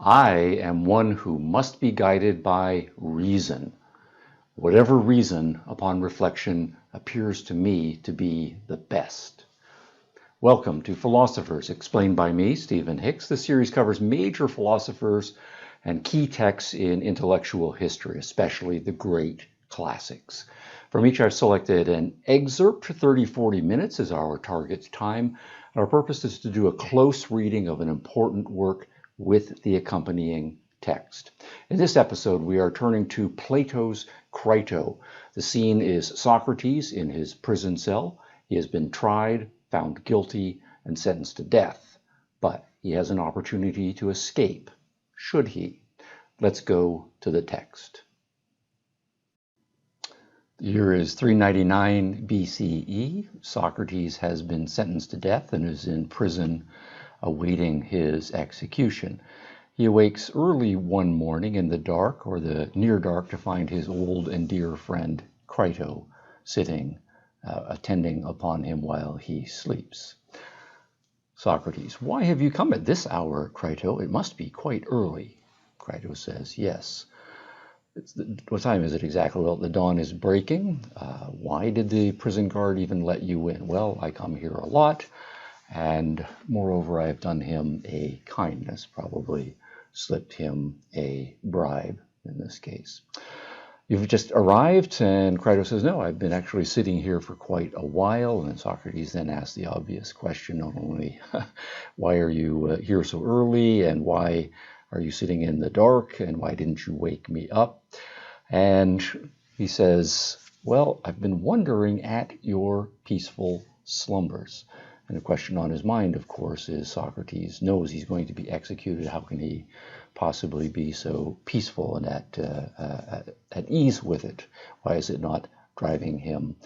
I am one who must be guided by reason. Whatever reason, upon reflection, appears to me to be the best. Welcome to Philosophers, explained by me, Stephen Hicks. This series covers major philosophers and key texts in intellectual history, especially the great classics. From each, I've selected an excerpt. 30-40 minutes is our target time. Our purpose is to do a close reading of an important work with the accompanying text. In this episode, we are turning to Plato's Crito. The scene is Socrates in his prison cell. He has been tried, found guilty, and sentenced to death, but he has an opportunity to escape, should he. Let's go to the text. The year is 399 BCE. Socrates has been sentenced to death and is in prison awaiting his execution. He awakes early one morning in the dark or the near dark to find his old and dear friend Crito sitting, attending upon him while he sleeps. Socrates: "Why have you come at this hour, Crito? It must be quite early." Crito says, "Yes." What time is it exactly? Well, the dawn is breaking. Why did the prison guard even let you in? Well, I come here a lot, and moreover, I have done him a kindness, probably slipped him a bribe in this case. "You've just arrived?" And Crito says, "No, I've been actually sitting here for quite a while." And Socrates then asks the obvious question, not only why are you here so early, and why are you sitting in the dark, and why didn't you wake me up? And he says, "Well, I've been wondering at your peaceful slumbers." And the question on his mind, of course, is Socrates knows he's going to be executed. How can he possibly be so peaceful and at ease with it? Why is it not driving him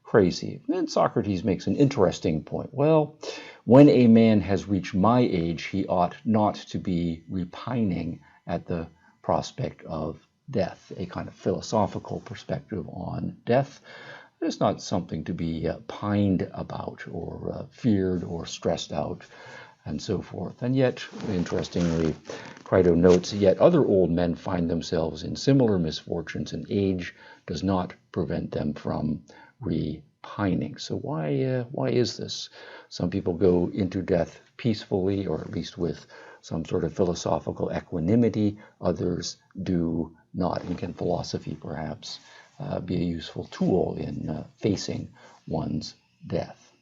crazy? And Socrates makes an interesting point. Well, when a man has reached my age, he ought not to be repining at the prospect of death, a kind of philosophical perspective on death. It's not something to be pined about or feared or stressed out and so forth. And yet, interestingly, Crito notes, yet other old men find themselves in similar misfortunes, and age does not prevent them from repining. So why is this? Some people go into death peacefully, or at least with some sort of philosophical equanimity. Others do not. And can philosophy perhaps be a useful tool in facing one's death?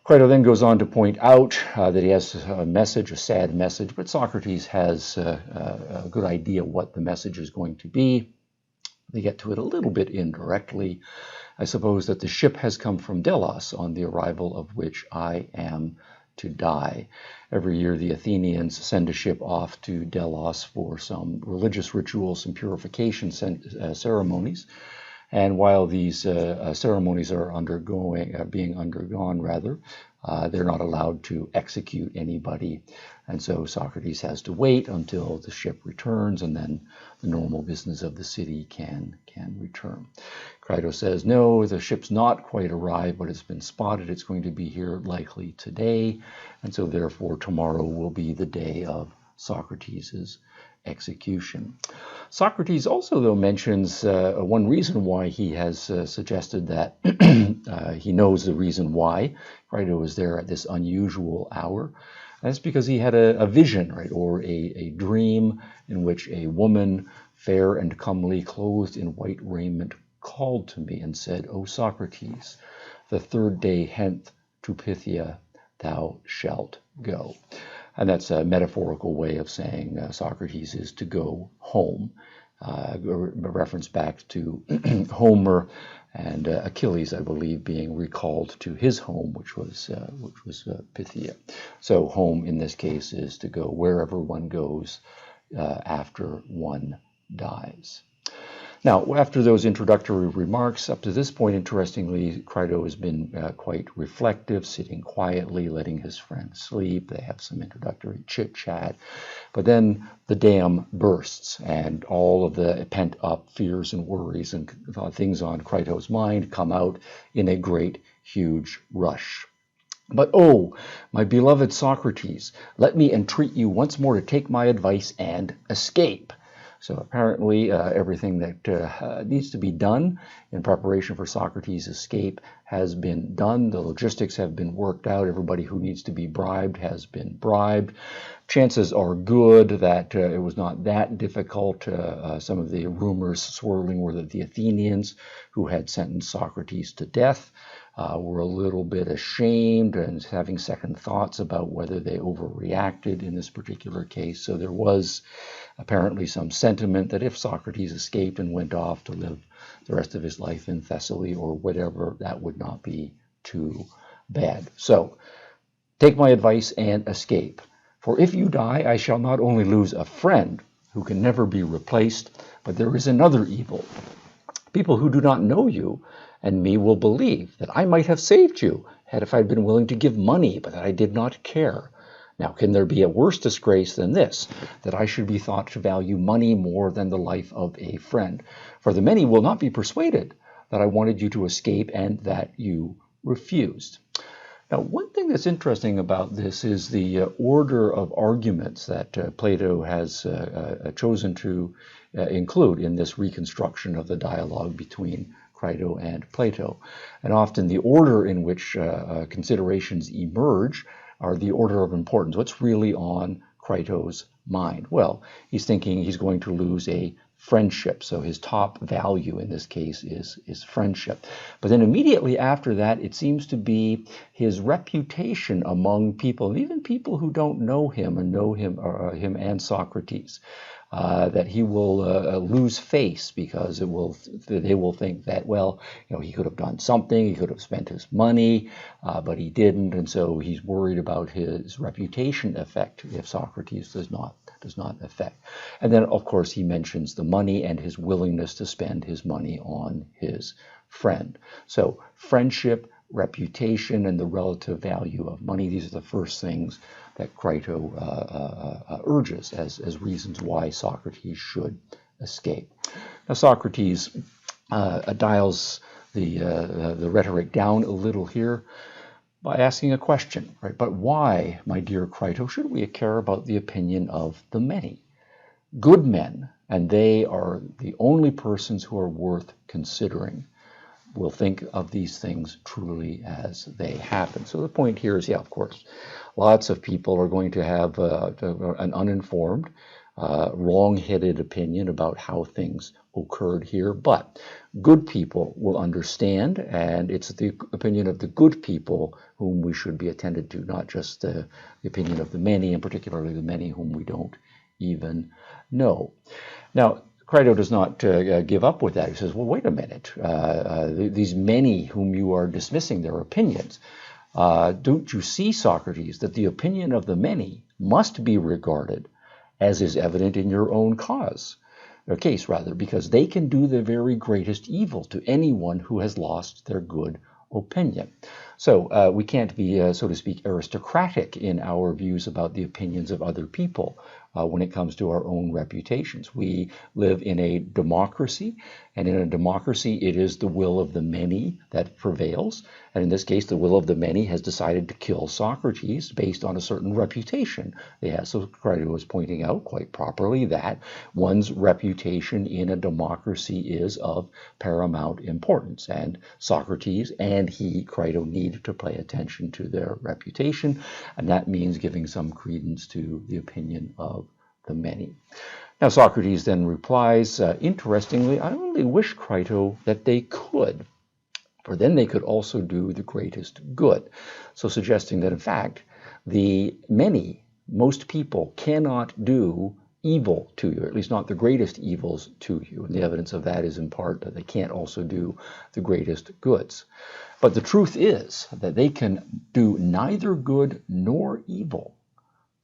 Crito then goes on to point out that he has a message, a sad message, but Socrates has a good idea what the message is going to be. They get to it a little bit indirectly. I suppose that the ship has come from Delos, on the arrival of which I am to die. Every year the Athenians send a ship off to Delos for some religious rituals and purification ceremonies. And while these ceremonies are being undergone, they're not allowed to execute anybody. And so Socrates has to wait until the ship returns, and then the normal business of the city can return. Crito says, no, the ship's not quite arrived, but it's been spotted. It's going to be here likely today. And so therefore tomorrow will be the day of Socrates' execution. Socrates also, though, mentions one reason why he has suggested that he knows the reason why Crito was there at this unusual hour. That's because he had a vision, right, or a dream in which a woman, fair and comely, clothed in white raiment, called to me and said, "O Socrates, the third day hence to Phthia thou shalt go." And that's a metaphorical way of saying Socrates is to go home. A reference back to Homer and Achilles, I believe, being recalled to his home, which was Phthia. So home in this case is to go wherever one goes after one dies. Now, after those introductory remarks, up to this point, interestingly, Crito has been quite reflective, sitting quietly, letting his friend sleep. They have some introductory chit-chat. But then the dam bursts, and all of the pent-up fears and worries and things on Crito's mind come out in a great, huge rush. But oh, my beloved Socrates, let me entreat you once more to take my advice and escape. So apparently everything that needs to be done in preparation for Socrates' escape has been done. The logistics have been worked out. Everybody who needs to be bribed has been bribed. Chances are good that it was not that difficult. Some of the rumors swirling were that the Athenians, who had sentenced Socrates to death, were a little bit ashamed and having second thoughts about whether they overreacted in this particular case. So there was apparently some sentiment that if Socrates escaped and went off to live the rest of his life in Thessaly or whatever, that would not be too bad. So take my advice and escape. For if you die, I shall not only lose a friend who can never be replaced, but there is another evil. People who do not know you and me will believe that I might have saved you had if I had been willing to give money, but that I did not care. Now, can there be a worse disgrace than this, that I should be thought to value money more than the life of a friend? For the many will not be persuaded that I wanted you to escape and that you refused. Now, one thing that's interesting about this is the order of arguments that Plato has chosen to include in this reconstruction of the dialogue between Crito and Plato. And often the order in which considerations emerge are the order of importance. What's really on Crito's mind? Well, he's thinking he's going to lose a friendship. So his top value in this case is friendship. But then immediately after that, it seems to be his reputation among people, even people who don't know him and know him and Socrates. That he will lose face because they will think that, well, he could have done something, he could have spent his money, but he didn't, and so he's worried about his reputation effect if Socrates does not affect. And then, of course, he mentions the money and his willingness to spend his money on his friend. So friendship, reputation, and the relative value of money, these are the first things that Crito urges as reasons why Socrates should escape. Now, Socrates dials the rhetoric down a little here by asking a question, right? But why, my dear Crito, should we care about the opinion of the many? Good men, and they are the only persons who are worth considering, will think of these things truly as they happen. So the point here is, yeah, of course, lots of people are going to have an uninformed, wrong-headed opinion about how things occurred here, but good people will understand, and it's the opinion of the good people whom we should be attended to, not just the opinion of the many, and particularly the many whom we don't even know. Now, Crito does not give up with that. He says, well, wait a minute. These many whom you are dismissing their opinions, don't you see, Socrates, that the opinion of the many must be regarded as is evident in your own case, because they can do the very greatest evil to anyone who has lost their good opinion. So we can't be, so to speak, aristocratic in our views about the opinions of other people when it comes to our own reputations. We live in a democracy, and in a democracy it is the will of the many that prevails. And in this case, the will of the many has decided to kill Socrates based on a certain reputation they have. So Crito was pointing out quite properly that one's reputation in a democracy is of paramount importance. And Socrates and Crito need to pay attention to their reputation, and that means giving some credence to the opinion of the many. Now Socrates then replies, interestingly, I only wish, Crito, that they could, for then they could also do the greatest good. So suggesting that, in fact, the many, most people, cannot do evil to you, or at least not the greatest evils to you. And the evidence of that is in part that they can't also do the greatest goods. But the truth is that they can do neither good nor evil.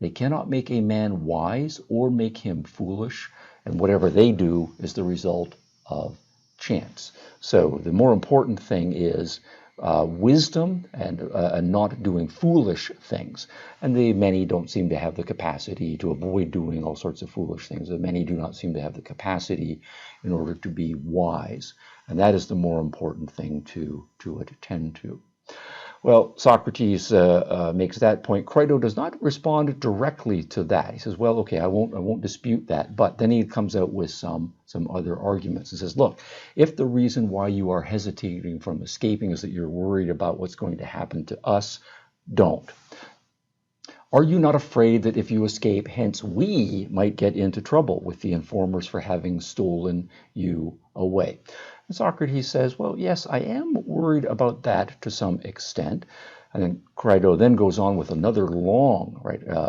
They cannot make a man wise or make him foolish, and whatever they do is the result of chance. So the more important thing is wisdom and not doing foolish things. And the many don't seem to have the capacity to avoid doing all sorts of foolish things. The many do not seem to have the capacity in order to be wise. And that is the more important thing to attend to. Well, Socrates makes that point. Crito does not respond directly to that. He says, "Well, okay, I won't dispute that." But then he comes out with some other arguments. He says, "Look, if the reason why you are hesitating from escaping is that you're worried about what's going to happen to us, don't. Are you not afraid that if you escape, hence we might get into trouble with the informers for having stolen you away?" And Socrates says, well, yes, I am worried about that to some extent. And then Crito then goes on with another long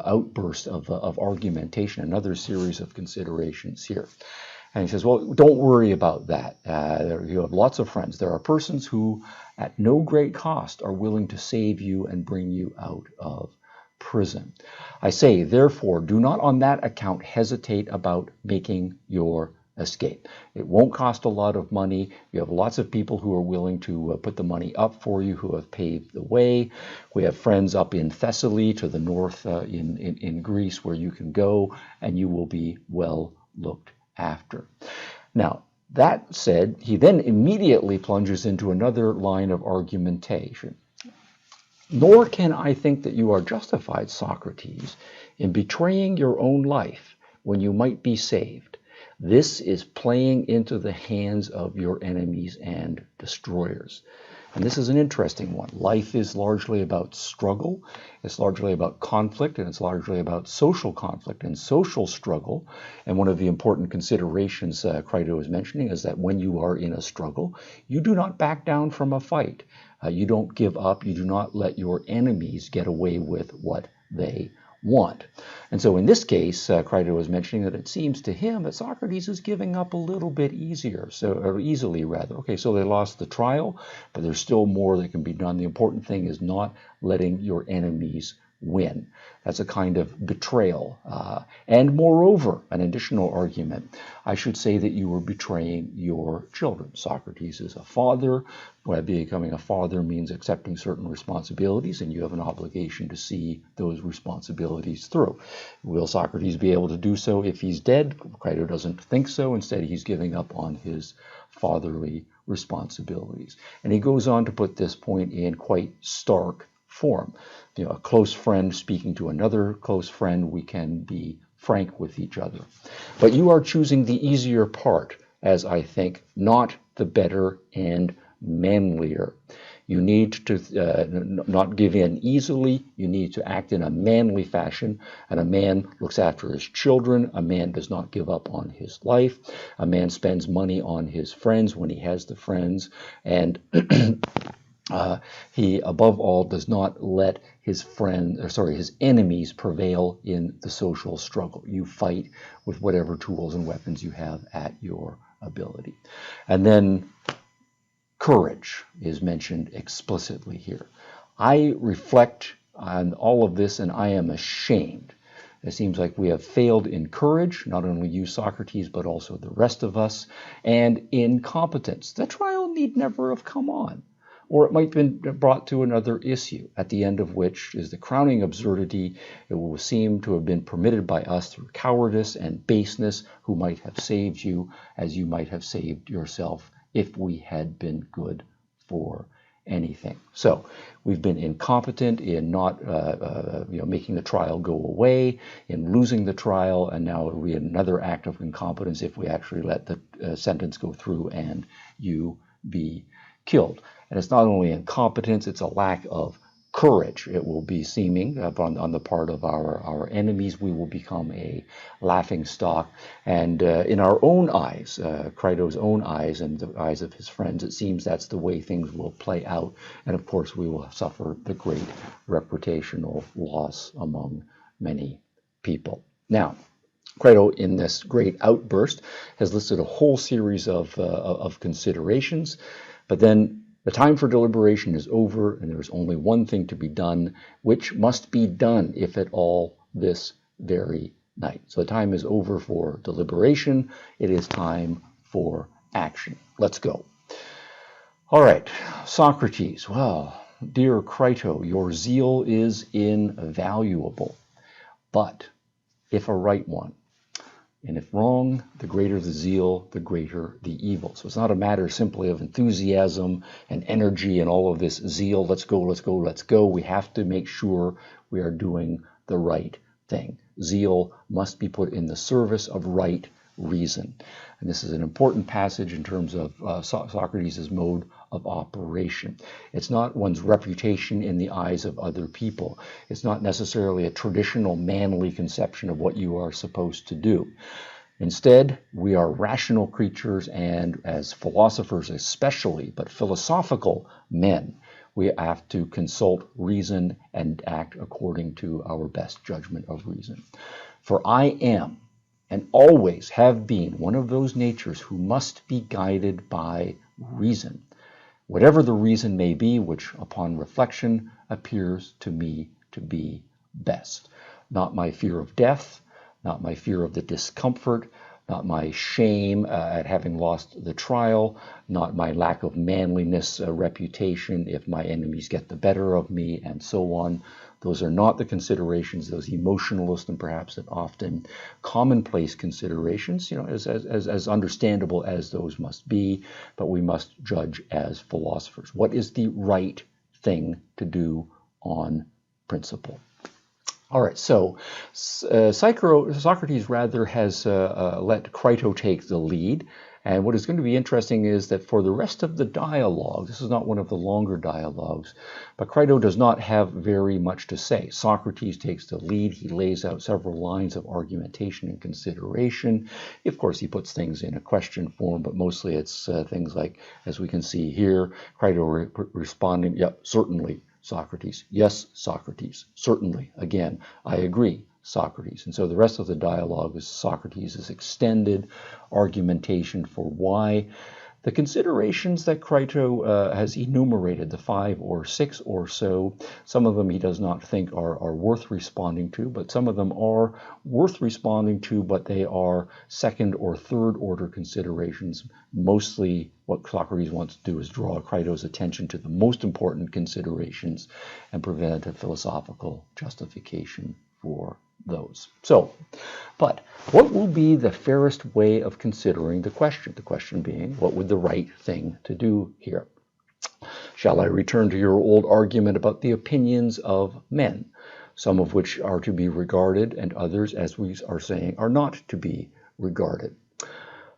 outburst of argumentation, another series of considerations here. And he says, well, don't worry about that. You have lots of friends. There are persons who, at no great cost, are willing to save you and bring you out of prison. I say, therefore, do not on that account hesitate about making your escape. It won't cost a lot of money. You have lots of people who are willing to put the money up for you, who have paved the way. We have friends up in Thessaly to the north in Greece where you can go and you will be well looked after. Now, that said, he then immediately plunges into another line of argumentation. Nor can I think that you are justified, Socrates, in betraying your own life when you might be saved. This is playing into the hands of your enemies and destroyers. And this is an interesting one. Life is largely about struggle, it's largely about conflict, and it's largely about social conflict and social struggle. And one of the important considerations Crito is mentioning is that when you are in a struggle, you do not back down from a fight. You don't give up. You do not let your enemies get away with what they want. And so in this case, Crito was mentioning that it seems to him that Socrates is giving up a little bit easily rather. Okay, so they lost the trial, but there's still more that can be done. The important thing is not letting your enemies win. That's a kind of betrayal. And moreover, an additional argument, I should say that you are betraying your children. Socrates is a father. Becoming a father means accepting certain responsibilities, and you have an obligation to see those responsibilities through. Will Socrates be able to do so if he's dead? Crito doesn't think so. Instead, he's giving up on his fatherly responsibilities. And he goes on to put this point in quite stark form. A close friend speaking to another close friend, we can be frank with each other. But you are choosing the easier part, as I think, not the better and manlier. You need to not give in easily. You need to act in a manly fashion. And a man looks after his children. A man does not give up on his life. A man spends money on his friends when he has the friends. And he, above all, does not let his enemies prevail in the social struggle. You fight with whatever tools and weapons you have at your ability. And then courage is mentioned explicitly here. I reflect on all of this and I am ashamed. It seems like we have failed in courage, not only you, Socrates, but also the rest of us, and in competence. The trial need never have come on. Or it might have been brought to another issue, at the end of which is the crowning absurdity. It will seem to have been permitted by us through cowardice and baseness, who might have saved you as you might have saved yourself if we had been good for anything. So we've been incompetent in not making the trial go away, in losing the trial, and now it'll be another act of incompetence if we actually let the sentence go through and you be killed. And it's not only incompetence, it's a lack of courage. It will be seeming on the part of our enemies. We will become a laughing stock. And in our own eyes, Crito's own eyes and the eyes of his friends, it seems that's the way things will play out. And of course, we will suffer the great reputational loss among many people. Now, Crito, in this great outburst, has listed a whole series of considerations, but then the time for deliberation is over, and there is only one thing to be done, which must be done, if at all, this very night. So the time is over for deliberation. It is time for action. Let's go. All right, Socrates. Well, dear Crito, your zeal is invaluable, but if a right one, And if wrong, the greater the zeal, the greater the evil. So it's not a matter simply of enthusiasm and energy and all of this zeal. Let's go, let's go, let's go. We have to make sure we are doing the right thing. Zeal must be put in the service of right reason. And this is an important passage in terms of Socrates' mode of operation. It's not one's reputation in the eyes of other people. It's not necessarily a traditional manly conception of what you are supposed to do. Instead, we are rational creatures, and as philosophers especially, but philosophical men, we have to consult reason and act according to our best judgment of reason. For I am, and always have been, one of those natures who must be guided by reason, whatever the reason may be, which upon reflection appears to me to be best. Not my fear of death, not my fear of the discomfort, not my shame at having lost the trial, not my lack of manliness, reputation if my enemies get the better of me, and so on. Those are not the considerations, those emotionalist and perhaps often commonplace considerations, as understandable as those must be, but we must judge as philosophers. What is the right thing to do on principle? All right, so Socrates rather has let Crito take the lead. And what is going to be interesting is that for the rest of the dialogue, this is not one of the longer dialogues, but Crito does not have very much to say. Socrates takes the lead. He lays out several lines of argumentation and consideration. Of course, he puts things in a question form, but mostly it's things like, as we can see here, Crito responding, "Yep, certainly, Socrates. Yes, Socrates. Certainly. Again, I agree, Socrates." And so the rest of the dialogue is Socrates' extended argumentation for why the considerations that Crito has enumerated, the 5 or 6 or so, some of them he does not think are worth responding to, but some of them are worth responding to, but they are second or third order considerations. Mostly what Socrates wants to do is draw Crito's attention to the most important considerations and prevent a philosophical justification for those. So, but what will be the fairest way of considering the question? The question being, what would the right thing to do here? Shall I return to your old argument about the opinions of men, some of which are to be regarded and others, as we are saying, are not to be regarded?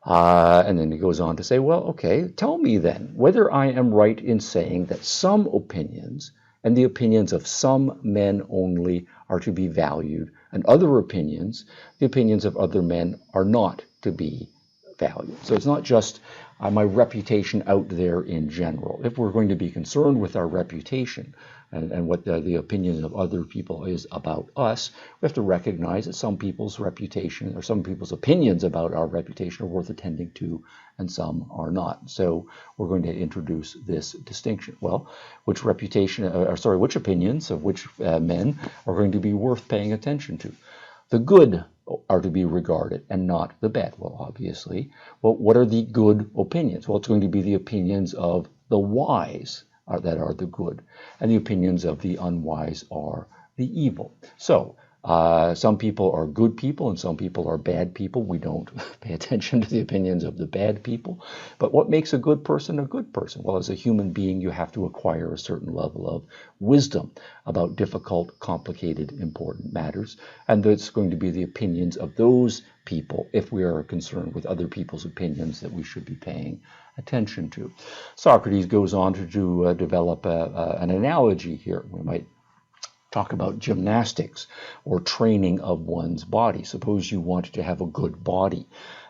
And then he goes on to say, well, okay, tell me then whether I am right in saying that some opinions and the opinions of some men only are to be valued, and other opinions, the opinions of other men, are not to be valued. So it's not just my reputation out there in general. If we're going to be concerned with our reputation and what the opinion of other people is about us, we have to recognize that some people's reputation or some people's opinions about our reputation are worth attending to and some are not. So we're going to introduce this distinction. Well, which opinions of which men are going to be worth paying attention to? The good are to be regarded and not the bad. Well, obviously. Well, what are the good opinions? Well, it's going to be the opinions of the wise that are the good, and the opinions of the unwise are the evil. So some people are good people and some people are bad people. We don't pay attention to the opinions of the bad people. But what makes a good person a good person? Well, as a human being, you have to acquire a certain level of wisdom about difficult, complicated, important matters. And that's going to be the opinions of those people, if we are concerned with other people's opinions, that we should be paying attention to. Socrates goes on to develop an analogy here. We might talk about gymnastics or training of one's body. Suppose you want to have a good body.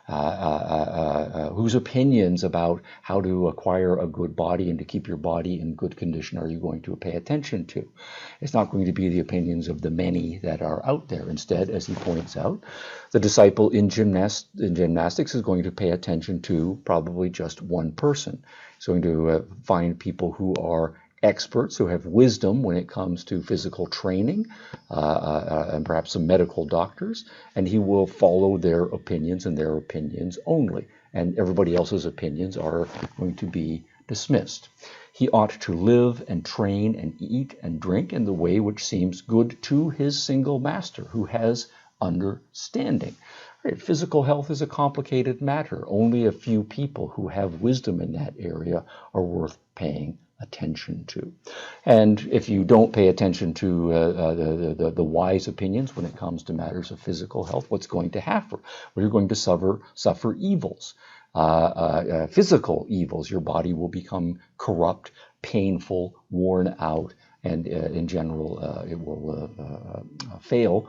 Whose opinions about how to acquire a good body and to keep your body in good condition are you going to pay attention to? It's not going to be the opinions of the many that are out there. Instead, as he points out, the disciple in gymnastics is going to pay attention to probably just one person. He's going to find people who are experts, who have wisdom when it comes to physical training, and perhaps some medical doctors, and he will follow their opinions and their opinions only, and everybody else's opinions are going to be dismissed. He ought to live and train and eat and drink in the way which seems good to his single master, who has understanding. Right? Physical health is a complicated matter. Only a few people who have wisdom in that area are worth paying attention to. And if you don't pay attention to the wise opinions when it comes to matters of physical health, what's going to happen? Well, you're going to suffer evils, physical evils. Your body will become corrupt, painful, worn out, and in general, it will fail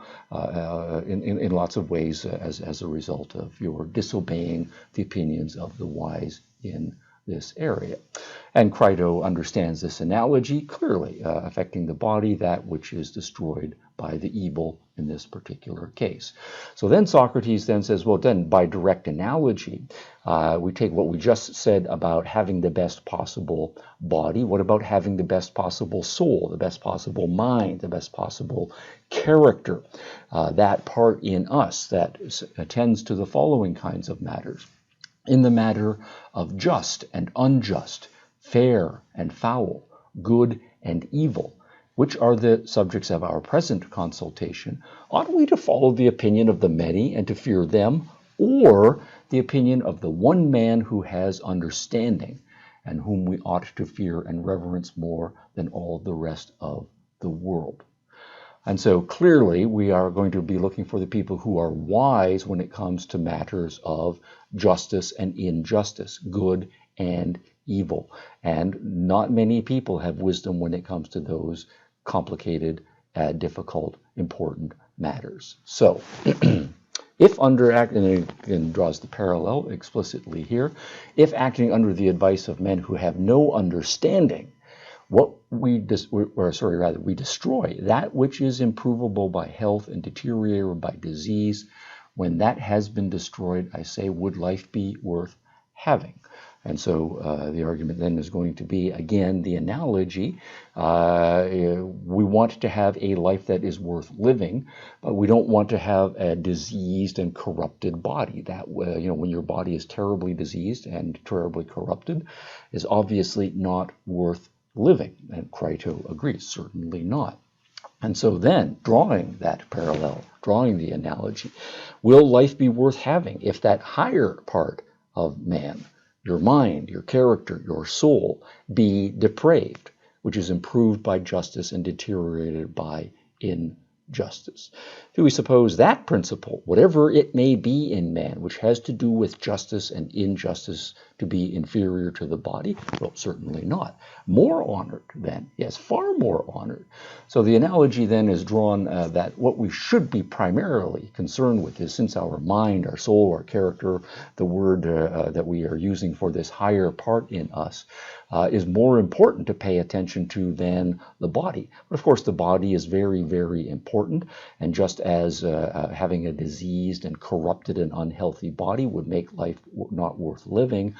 in lots of ways as a result of your disobeying the opinions of the wise in this area. And Crito understands this analogy clearly, affecting the body, that which is destroyed by the evil in this particular case. So then Socrates then says, well, then by direct analogy, we take what we just said about having the best possible body. What about having the best possible soul, the best possible mind, the best possible character, that part in us that attends to the following kinds of matters? In the matter of just and unjust, fair and foul, good and evil, which are the subjects of our present consultation, ought we to follow the opinion of the many and to fear them, or the opinion of the one man who has understanding, and whom we ought to fear and reverence more than all the rest of the world? And so clearly we are going to be looking for the people who are wise when it comes to matters of justice and injustice, good and evil. And not many people have wisdom when it comes to those complicated, difficult, important matters. So if under and draws the parallel explicitly here, if acting under the advice of men who have no understanding, we destroy that which is improvable by health and deteriorated by disease. When that has been destroyed, I say, would life be worth having? And so the argument then is going to be, again, the analogy. We want to have a life that is worth living, but we don't want to have a diseased and corrupted body. That, when your body is terribly diseased and terribly corrupted, is obviously not worth living. And Crito agrees, certainly not. And so then, drawing that parallel, drawing the analogy, will life be worth having if that higher part of man, your mind, your character, your soul, be depraved, which is improved by justice and deteriorated by injustice? Do we suppose that principle, whatever it may be in man, which has to do with justice and injustice, to be inferior to the body? Well, certainly not. More honored then, yes, far more honored. So the analogy then is drawn that what we should be primarily concerned with is, since our mind, our soul, our character, the word that we are using for this higher part in us, is more important to pay attention to than the body. But of course, the body is very, very important, and just as having a diseased and corrupted and unhealthy body would make life not worth living,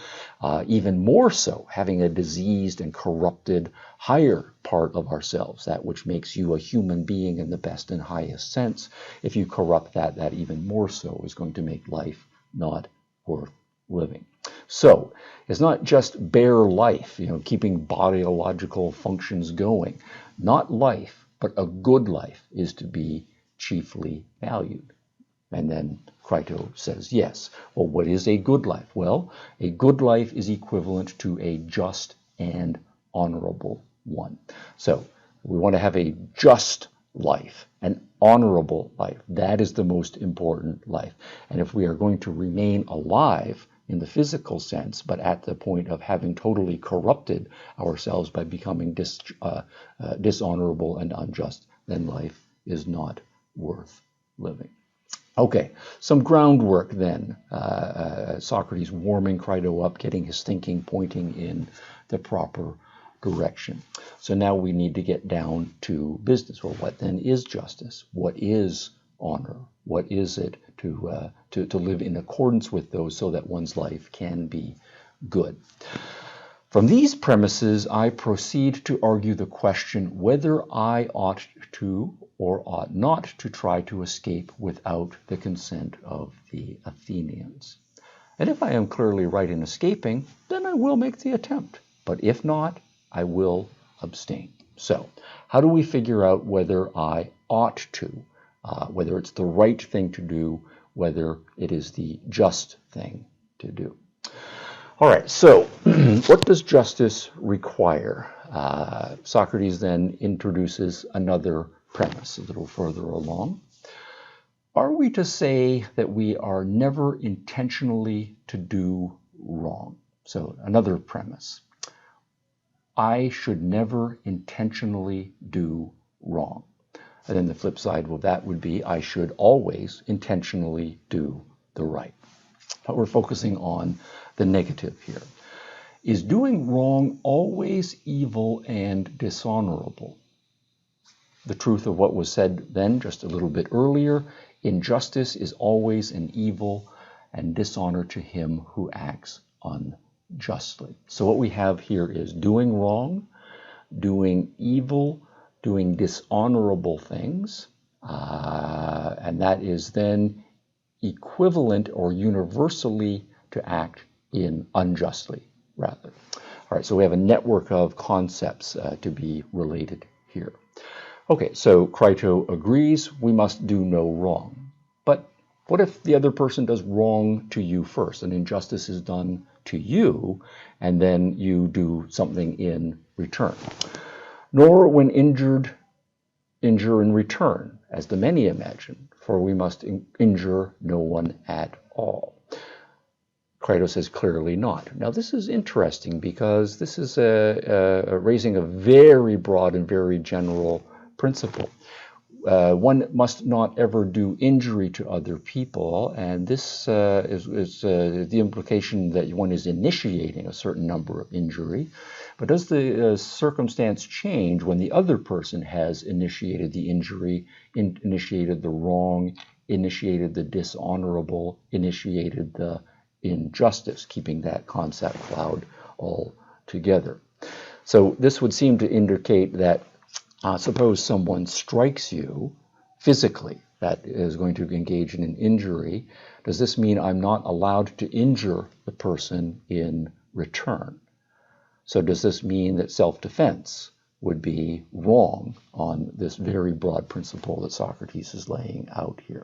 even more so, having a diseased and corrupted higher part of ourselves, that which makes you a human being in the best and highest sense, if you corrupt that, that even more so is going to make life not worth living. So it's not just bare life, keeping biological functions going. Not life, but a good life is to be chiefly valued. And then Crito says, yes. Well, what is a good life? Well, a good life is equivalent to a just and honorable one. So we want to have a just life, an honorable life. That is the most important life. And if we are going to remain alive in the physical sense, but at the point of having totally corrupted ourselves by becoming dishonorable and unjust, then life is not worth living. Okay, some groundwork then. Socrates warming Crito up, getting his thinking pointing in the proper direction. So now we need to get down to business. Well, what then is justice? What is honor? What is it to live in accordance with those so that one's life can be good? From these premises, I proceed to argue the question whether I ought to or ought not to try to escape without the consent of the Athenians. And if I am clearly right in escaping, then I will make the attempt. But if not, I will abstain. So, how do we figure out whether I ought to whether it's the right thing to do, whether it is the just thing to do. All right, so what does justice require? Socrates then introduces another premise a little further along. Are we to say that we are never intentionally to do wrong? So another premise. I should never intentionally do wrong. And then the flip side of that would be I should always intentionally do the right. But we're focusing on the negative here. Is doing wrong always evil and dishonorable? The truth of what was said then just a little bit earlier, injustice is always an evil and dishonor to him who acts unjustly. So what we have here is doing wrong, doing evil, doing dishonorable things, and that is then equivalent or universally to act in unjustly, rather. All right, so we have a network of concepts to be related here. Okay, so Crito agrees we must do no wrong. But what if the other person does wrong to you first? An injustice is done to you, and then you do something in return. Nor when injured, injure in return, as the many imagine, for we must injure no one at all. Crito says clearly not. Now this is interesting because this is raising a very broad and very general principle. One must not ever do injury to other people, and this is the implication that one is initiating a certain number of injury. But does the circumstance change when the other person has initiated the injury, initiated the wrong, initiated the dishonorable, initiated the injustice, keeping that concept cloud all together? So this would seem to indicate that suppose someone strikes you physically, that is going to engage in an injury. Does this mean I'm not allowed to injure the person in return? So does this mean that self-defense would be wrong on this very broad principle that Socrates is laying out here?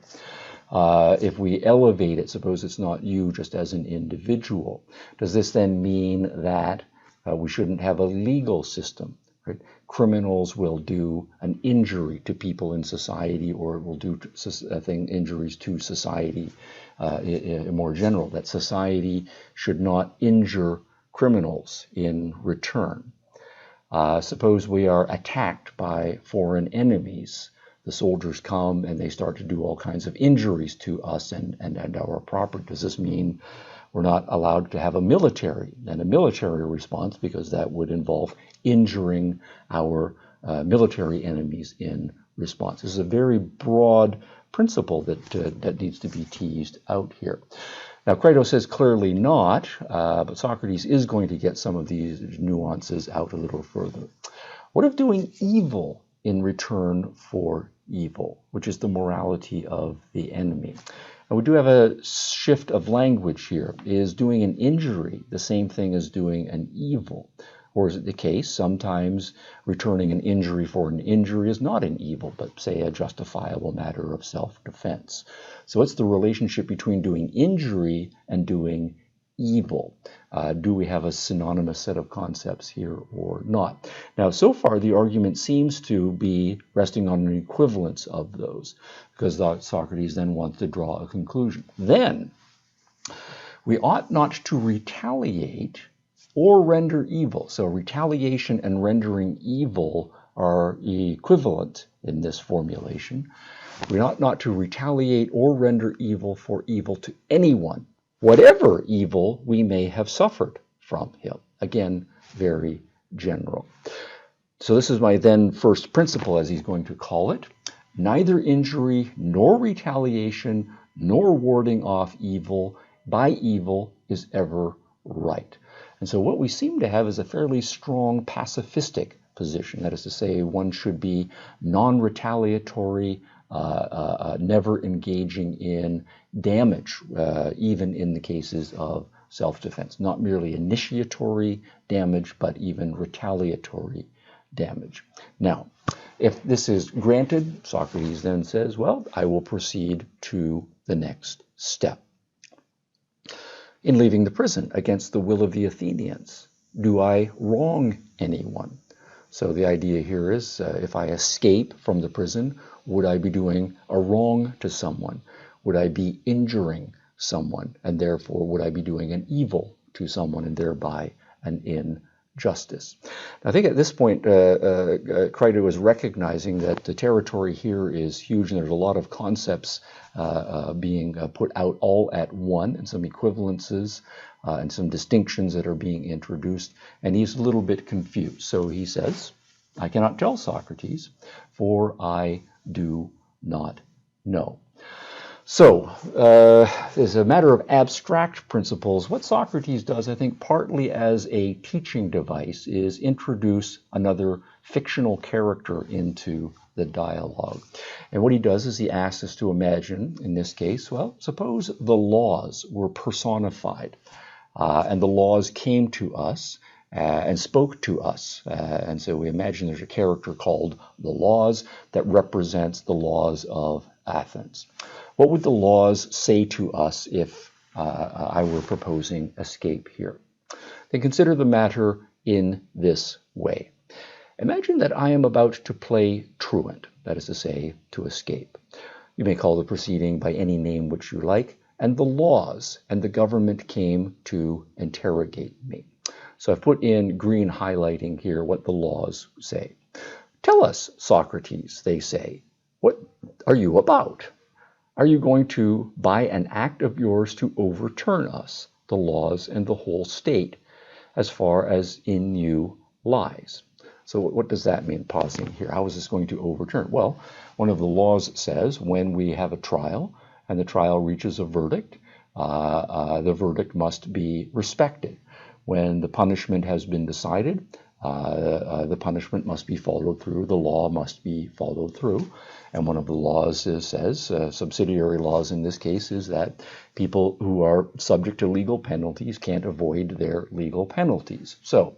If we elevate it, suppose it's not you just as an individual, does this then mean that we shouldn't have a legal system? Right? Criminals will do an injury to people in society, or will do injuries to society in more general, that society should not injure criminals in return. Suppose we are attacked by foreign enemies. The soldiers come and they start to do all kinds of injuries to us and our property. Does this mean we're not allowed to have a military response, because that would involve injuring our military enemies in response? This is a very broad principle that needs to be teased out here. Now, Crito says clearly not, but Socrates is going to get some of these nuances out a little further. What of doing evil in return for evil, which is the morality of the enemy? And we do have a shift of language here. Is doing an injury the same thing as doing an evil? Or is it the case sometimes returning an injury for an injury is not an evil, but say a justifiable matter of self-defense? So what's the relationship between doing injury and doing evil? Do we have a synonymous set of concepts here or not? Now, so far, the argument seems to be resting on an equivalence of those, because Socrates then wants to draw a conclusion. Then, we ought not to retaliate or render evil. So retaliation and rendering evil are equivalent in this formulation. We ought not to retaliate or render evil for evil to anyone, whatever evil we may have suffered from him. Again, very general. So this is my then first principle, as he's going to call it. Neither injury nor retaliation nor warding off evil by evil is ever right. And so what we seem to have is a fairly strong pacifistic position. That is to say, one should be non-retaliatory, never engaging in damage, even in the cases of self-defense. Not merely initiatory damage, but even retaliatory damage. Now, If this is granted, Socrates then says, well, I will proceed to the next step. In leaving the prison against the will of the Athenians, do I wrong anyone? So the idea here is, if I escape from the prison, would I be doing a wrong to someone? Would I be injuring someone? And therefore, would I be doing an evil to someone and thereby an injustice? I think at this point, Crito is recognizing that the territory here is huge and there's a lot of concepts being put out all at one, and some equivalences and some distinctions that are being introduced, and he's a little bit confused. So he says, I cannot tell, Socrates, for I do not know. So, as a matter of abstract principles, what Socrates does, I think, partly as a teaching device, is introduce another fictional character into the dialogue. And what he does is he asks us to imagine, in this case, well, suppose the laws were personified, and the laws came to us and spoke to us. And so we imagine there's a character called the laws that represents the laws of Athens. What would the laws say to us if I were proposing escape here? Then consider the matter in this way. Imagine that I am about to play truant, that is to say, to escape. You may call the proceeding by any name which you like, and the laws and the government came to interrogate me. So I've put in green highlighting here what the laws say. Tell us, Socrates, they say, what are you about? Are you going to, by an act of yours, to overturn us, the laws and the whole state, as far as in you lies? So what does that mean, pausing here? How is this going to overturn? Well, one of the laws says when we have a trial and the trial reaches a verdict, the verdict must be respected. When the punishment has been decided, the punishment must be followed through, the law must be followed through. And one of the laws says, subsidiary laws in this case, is that people who are subject to legal penalties can't avoid their legal penalties. So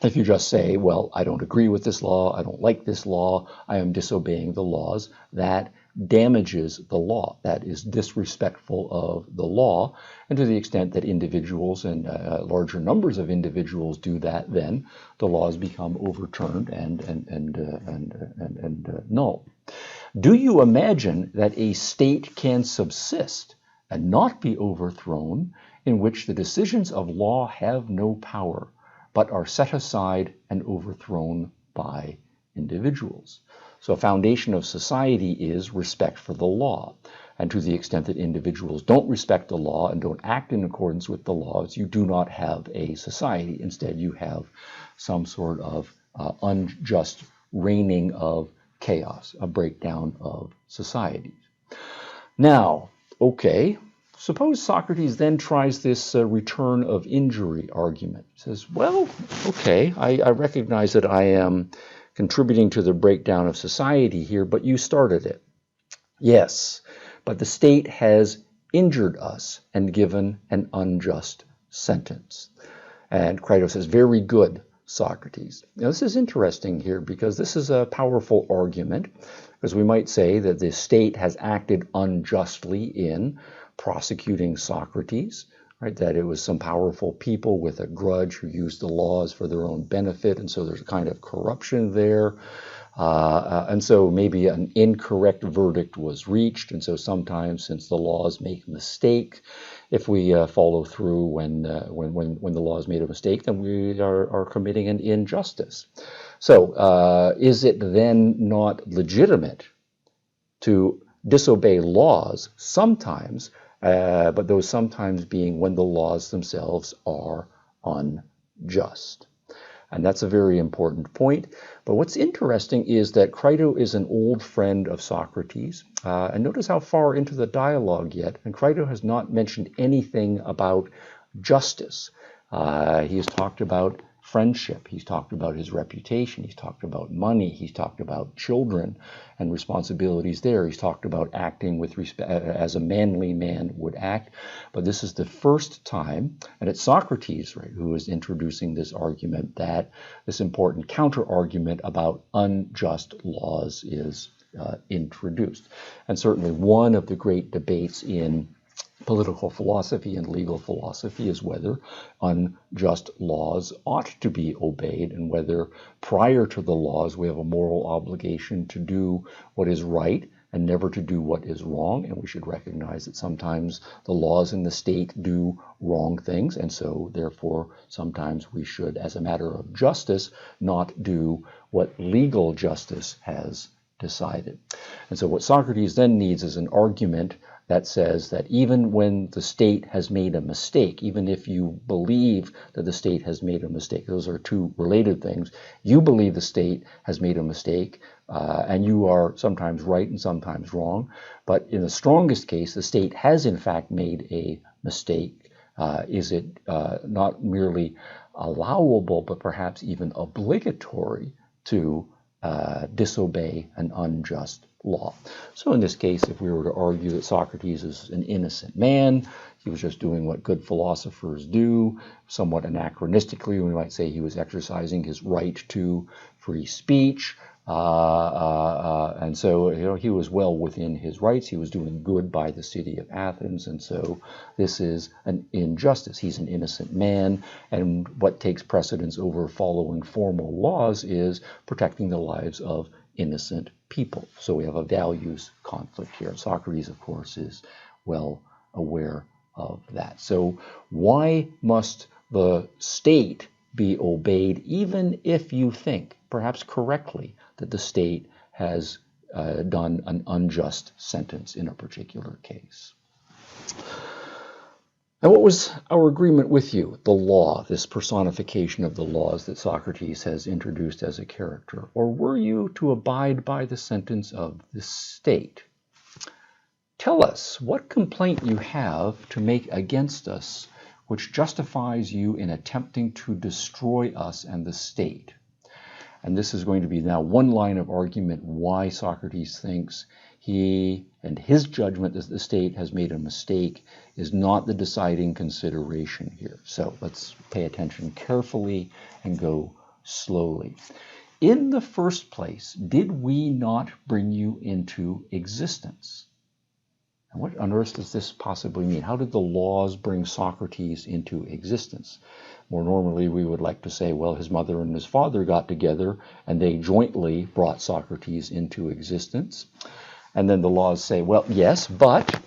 if you just say, well, I don't agree with this law, I don't like this law, I am disobeying the laws, that damages the law. That is disrespectful of the law. And to the extent that individuals and larger numbers of individuals do that, then the laws become overturned and null. Do you imagine that a state can subsist and not be overthrown, in which the decisions of law have no power, but are set aside and overthrown by individuals? So a foundation of society is respect for the law. And to the extent that individuals don't respect the law and don't act in accordance with the laws, you do not have a society. Instead, you have some sort of unjust reigning of chaos, a breakdown of societies. Now, okay, suppose Socrates then tries this return of injury argument. He says, well, okay, I recognize that I am contributing to the breakdown of society here, but you started it. Yes, but the state has injured us and given an unjust sentence. And Crito says, very good, Socrates. Now this is interesting here because this is a powerful argument, because we might say that the state has acted unjustly in prosecuting Socrates, right? That it was some powerful people with a grudge who used the laws for their own benefit, and so there's a kind of corruption there. And so maybe an incorrect verdict was reached, and so sometimes, since the laws make a mistake, if we follow through when the laws made a mistake, then we are committing an injustice. So is it then not legitimate to disobey laws sometimes, but those sometimes being when the laws themselves are unjust? And that's a very important point. But what's interesting is that Crito is an old friend of Socrates. And notice how far into the dialogue yet, and Crito has not mentioned anything about justice. He has talked about friendship. He's talked about his reputation. He's talked about money. He's talked about children and responsibilities there. He's talked about acting with respect as a manly man would act. But this is the first time, and it's Socrates, right, who is introducing this argument, that this important counter-argument about unjust laws is introduced. And certainly one of the great debates in political philosophy and legal philosophy is whether unjust laws ought to be obeyed, and whether prior to the laws we have a moral obligation to do what is right and never to do what is wrong. And we should recognize that sometimes the laws in the state do wrong things, and so therefore sometimes we should, as a matter of justice, not do what legal justice has decided. And so what Socrates then needs is an argument that says that even when the state has made a mistake, even if you believe that the state has made a mistake, those are two related things. You believe the state has made a mistake, and you are sometimes right and sometimes wrong. But in the strongest case, the state has in fact made a mistake. Is it not merely allowable, but perhaps even obligatory to disobey an unjust law? So in this case, if we were to argue that Socrates is an innocent man, he was just doing what good philosophers do, somewhat anachronistically, we might say he was exercising his right to free speech, and so he was well within his rights. He was doing good by the city of Athens, and so this is an injustice. He's an innocent man, and what takes precedence over following formal laws is protecting the lives of innocent people. So we have a values conflict here. Socrates, of course, is well aware of that. So why must the state be obeyed, even if you think, perhaps correctly, that the state has done an unjust sentence in a particular case? Now, what was our agreement with you? The law, this personification of the laws that Socrates has introduced as a character. Or were you to abide by the sentence of the state? Tell us what complaint you have to make against us, which justifies you in attempting to destroy us and the state. And this is going to be now one line of argument why Socrates thinks he and his judgment that the state has made a mistake is not the deciding consideration here. So let's pay attention carefully and go slowly. In the first place, did we not bring you into existence? And what on earth does this possibly mean? How did the laws bring Socrates into existence? More normally, we would like to say, well, his mother and his father got together and they jointly brought Socrates into existence. And then the laws say, well, yes, but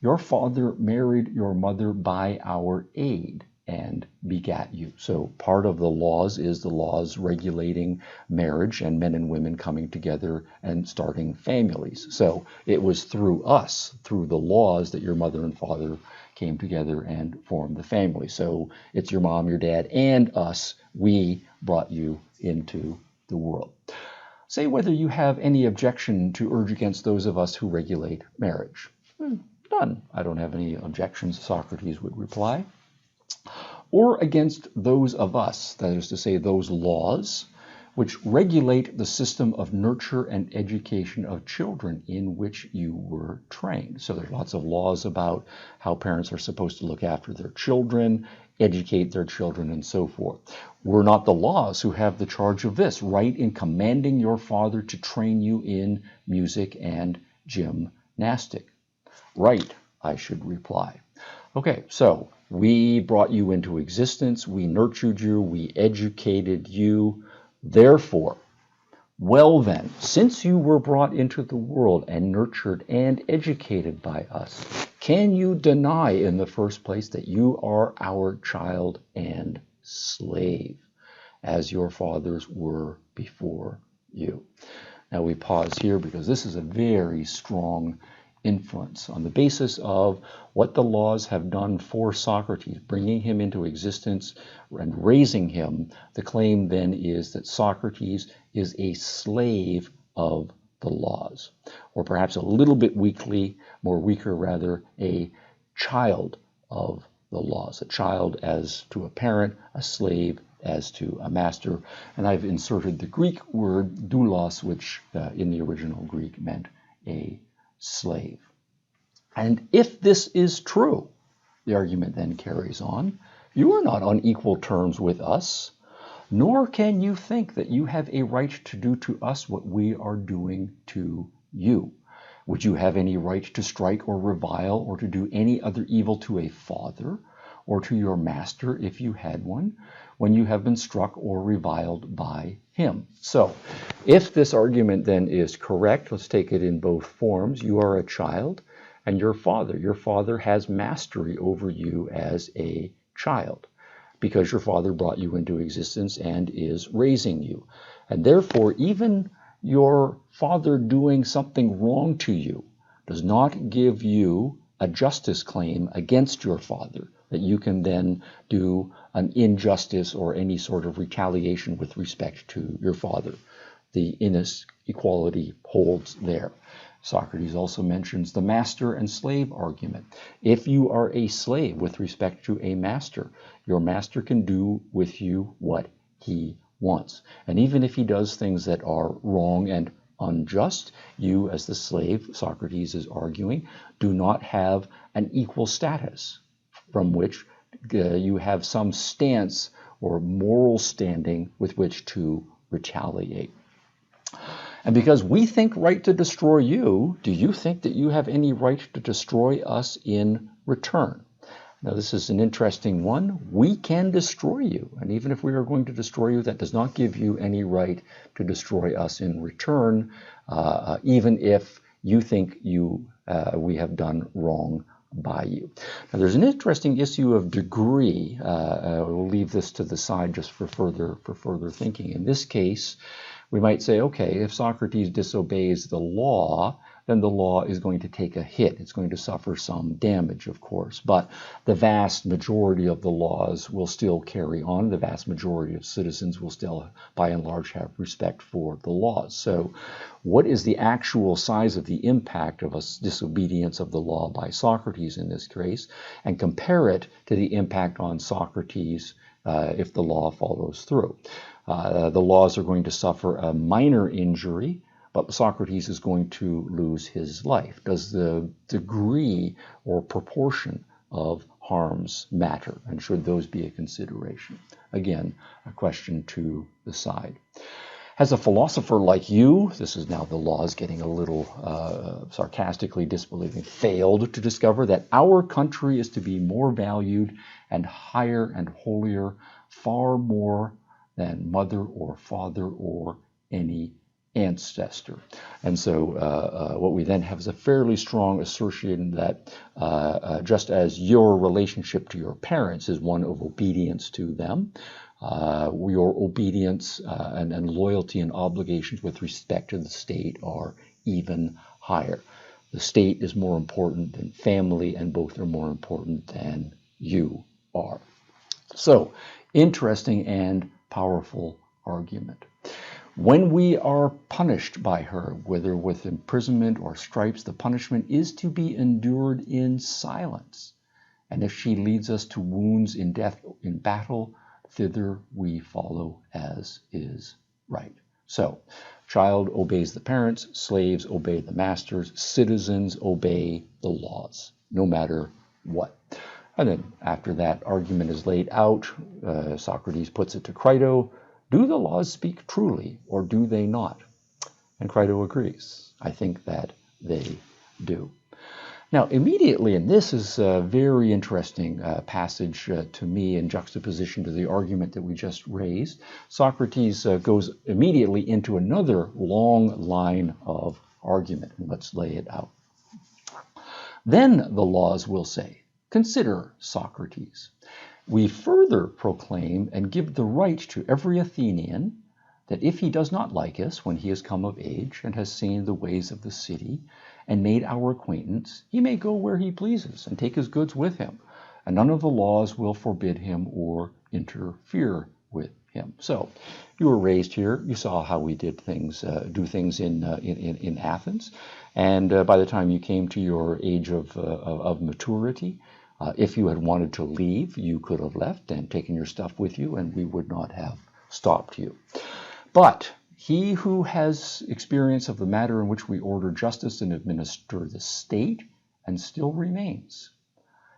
your father married your mother by our aid and begat you. So part of the laws is the laws regulating marriage and men and women coming together and starting families. So it was through us, through the laws, that your mother and father came together and formed the family. So it's your mom, your dad, and us. We brought you into the world. Say whether you have any objection to urge against those of us who regulate marriage. None. I don't have any objections, Socrates would reply. Or against those of us, that is to say, those laws which regulate the system of nurture and education of children in which you were trained. So there's lots of laws about how parents are supposed to look after their children, educate their children, and so forth. We're not the laws who have the charge of this, right in commanding your father to train you in music and gymnastic. Right, I should reply. Okay, so we brought you into existence, we nurtured you, we educated you. Therefore, well then, since you were brought into the world and nurtured and educated by us, can you deny in the first place that you are our child and slave, as your fathers were before you? Now we pause here because this is a very strong influence on the basis of what the laws have done for Socrates, bringing him into existence and raising him. The claim then is that Socrates is a slave of the laws, or perhaps a little bit weaker rather, a child of the laws, a child as to a parent, a slave as to a master. And I've inserted the Greek word doulos, which in the original Greek meant a slave. And if this is true, the argument then carries on, you are not on equal terms with us, nor can you think that you have a right to do to us what we are doing to you. Would you have any right to strike or revile or to do any other evil to a father or to your master if you had one, when you have been struck or reviled by him? So, if this argument then is correct, let's take it in both forms. You are a child, and your father has mastery over you as a child, because your father brought you into existence and is raising you. And therefore, even your father doing something wrong to you does not give you a justice claim against your father, that you can then do an injustice or any sort of retaliation with respect to your father. The inequality holds there. Socrates also mentions the master and slave argument. If you are a slave with respect to a master, your master can do with you what he wants. And even if he does things that are wrong and unjust, you as the slave, Socrates is arguing, do not have an equal status from which you have some stance or moral standing with which to retaliate. And because we think right to destroy you, do you think that you have any right to destroy us in return? Now, this is an interesting one. We can destroy you. And even if we are going to destroy you, that does not give you any right to destroy us in return, even if you think we have done wrong by you. Now, there's an interesting issue of degree. We'll leave this to the side just for further thinking. In this case, we might say, okay, if Socrates disobeys the law, then the law is going to take a hit. It's going to suffer some damage, of course. But the vast majority of the laws will still carry on. The vast majority of citizens will still, by and large, have respect for the laws. So what is the actual size of the impact of a disobedience of the law by Socrates in this case? And compare it to the impact on Socrates if the law follows through. The laws are going to suffer a minor injury, but Socrates is going to lose his life. Does the degree or proportion of harms matter? And should those be a consideration? Again, a question to the side. As a philosopher like you, this is now the laws getting a little sarcastically disbelieving, failed to discover that our country is to be more valued and higher and holier, far more than mother or father or any ancestor. And so what we then have is a fairly strong assertion that just as your relationship to your parents is one of obedience to them, your obedience and loyalty and obligations with respect to the state are even higher. The state is more important than family, and both are more important than you are. So, interesting and powerful argument. When we are punished by her, whether with imprisonment or stripes, the punishment is to be endured in silence. And if she leads us to wounds in death in battle, thither we follow as is right. So, child obeys the parents, slaves obey the masters, citizens obey the laws, no matter what. And then after that argument is laid out, Socrates puts it to Crito, do the laws speak truly, or do they not? And Crito agrees. I think that they do. Now, immediately, and this is a very interesting passage to me in juxtaposition to the argument that we just raised, Socrates goes immediately into another long line of argument. And let's lay it out. Then the laws will say, consider, Socrates. We further proclaim and give the right to every Athenian that if he does not like us when he has come of age and has seen the ways of the city and made our acquaintance, he may go where he pleases and take his goods with him, and none of the laws will forbid him or interfere with him. So, you were raised here. You saw how we did things, do things in Athens, and by the time you came to your age of maturity, If you had wanted to leave, you could have left and taken your stuff with you, and we would not have stopped you. But he who has experience of the matter in which we order justice and administer the state, and still remains,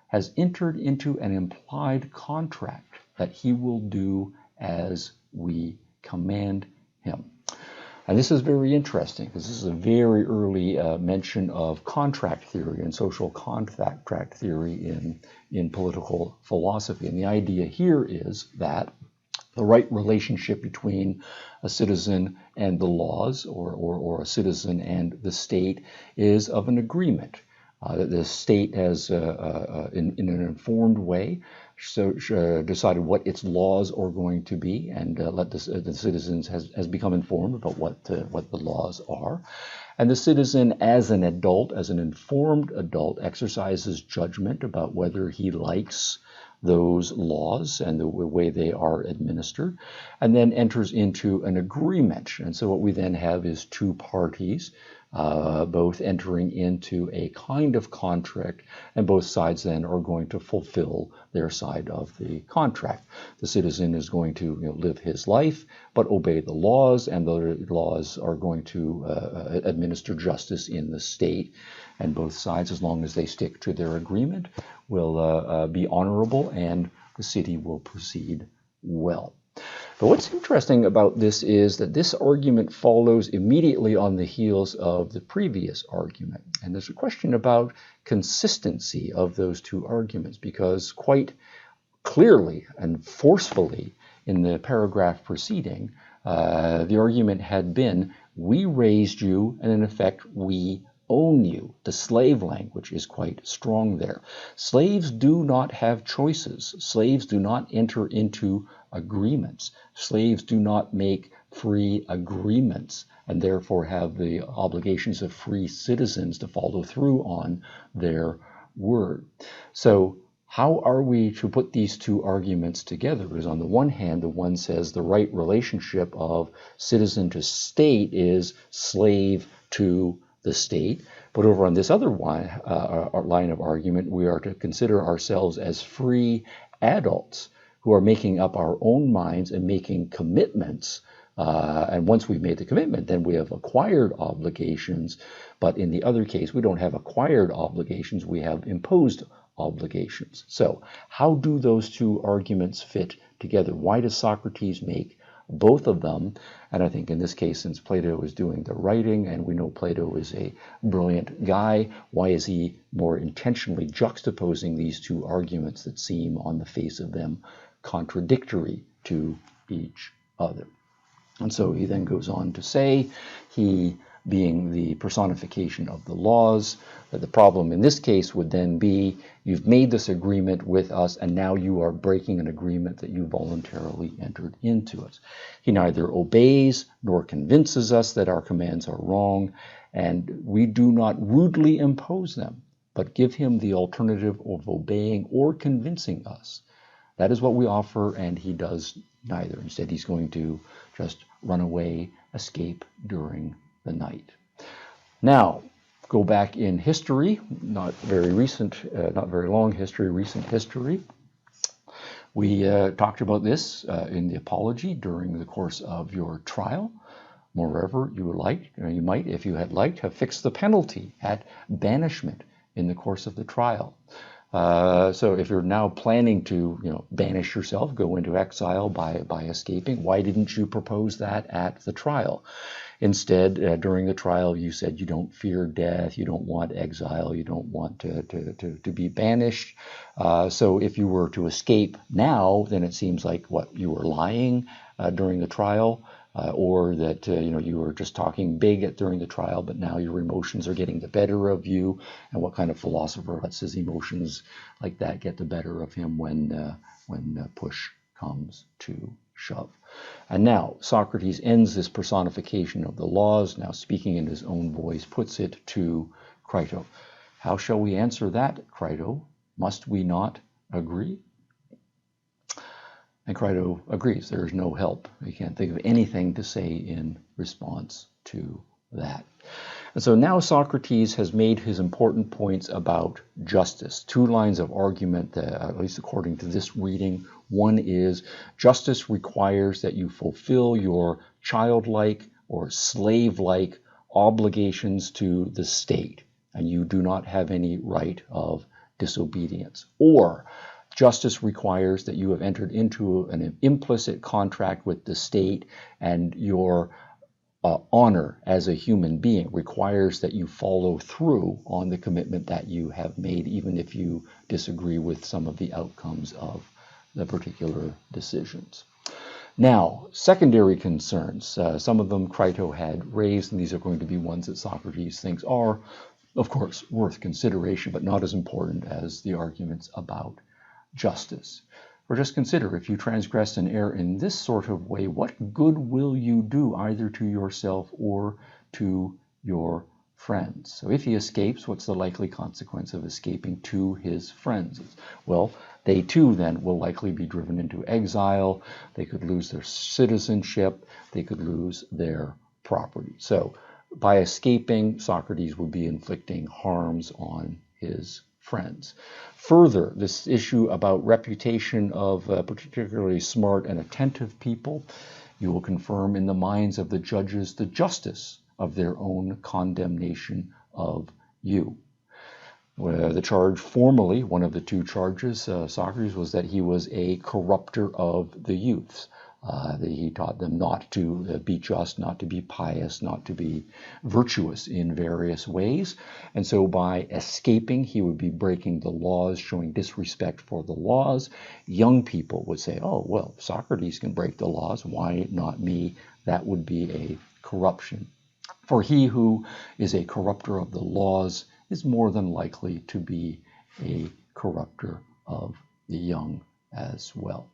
has entered into an implied contract that he will do as we command him. And this is very interesting because this is a very early mention of contract theory and social contract theory in political philosophy. And the idea here is that the right relationship between a citizen and the laws, or a citizen and the state, is of an agreement. The state has, in an informed way, decided what its laws are going to be, and the citizens has become informed about what the laws are. And the citizen, as an adult, as an informed adult, exercises judgment about whether he likes those laws and the way they are administered, and then enters into an agreement. And so what we then have is two parties both entering into a kind of contract, and both sides then are going to fulfill their side of the contract. The citizen is going to live his life, but obey the laws, and the laws are going to administer justice in the state. And both sides, as long as they stick to their agreement, will be honorable, and the city will proceed well. But what's interesting about this is that this argument follows immediately on the heels of the previous argument. And there's a question about consistency of those two arguments, because quite clearly and forcefully in the paragraph preceding, the argument had been, we raised you, and in effect, we own you. The slave language is quite strong there. Slaves do not have choices. Slaves do not enter into agreements. Slaves do not make free agreements, and therefore have the obligations of free citizens to follow through on their word. So how are we to put these two arguments together? Because on the one hand, the one says the right relationship of citizen to state is slave to the state, but over on this other line of argument, we are to consider ourselves as free adults who are making up our own minds and making commitments. And once we've made the commitment, then we have acquired obligations. But in the other case, we don't have acquired obligations, we have imposed obligations. So how do those two arguments fit together? Why does Socrates make both of them? And I think in this case, since Plato is doing the writing, and we know Plato is a brilliant guy, why is he more intentionally juxtaposing these two arguments that seem on the face of them contradictory to each other? And so he then goes on to say, he being the personification of the laws, that the problem in this case would then be, you've made this agreement with us, and now you are breaking an agreement that you voluntarily entered into us. He neither obeys nor convinces us that our commands are wrong, and we do not rudely impose them, but give him the alternative of obeying or convincing us. That is what we offer, and he does neither. Instead, he's going to just run away, escape during the night. Now, go back in history, not very recent, not very long history, recent history. We talked about this in the Apology during the course of your trial. Moreover, you might, if you had liked, have fixed the penalty at banishment in the course of the trial. So if you're now planning to, banish yourself, go into exile by escaping, why didn't you propose that at the trial? Instead, during the trial, you said you don't fear death, you don't want exile, you don't want to be banished. So if you were to escape now, then it seems like you were lying during the trial. Or that you were just talking big during the trial, but now your emotions are getting the better of you. And what kind of philosopher lets his emotions like that get the better of him when push comes to shove? And now Socrates ends this personification of the laws, now speaking in his own voice, puts it to Crito. How shall we answer that, Crito? Must we not agree? And Crito agrees. There is no help. He can't think of anything to say in response to that. And so now Socrates has made his important points about justice. Two lines of argument, at least according to this reading. One is justice requires that you fulfill your childlike or slave-like obligations to the state, and you do not have any right of disobedience. Or justice requires that you have entered into an implicit contract with the state, and your honor as a human being requires that you follow through on the commitment that you have made, even if you disagree with some of the outcomes of the particular decisions. Now, secondary concerns, some of them Crito had raised, and these are going to be ones that Socrates thinks are, of course, worth consideration, but not as important as the arguments about justice. Or just consider, if you transgress and err in this sort of way, what good will you do either to yourself or to your friends? So if he escapes, what's the likely consequence of escaping to his friends? Well, they too then will likely be driven into exile. They could lose their citizenship. They could lose their property. So by escaping, Socrates would be inflicting harms on his friends. Further, this issue about reputation of particularly smart and attentive people, you will confirm in the minds of the judges the justice of their own condemnation of you. The charge formally, one of the two charges, Socrates, was that he was a corrupter of the youths. He taught them not to be just, not to be pious, not to be virtuous in various ways. And so by escaping, he would be breaking the laws, showing disrespect for the laws. Young people would say, oh, well, Socrates can break the laws, why not me? That would be a corruption. For he who is a corrupter of the laws is more than likely to be a corrupter of the young as well.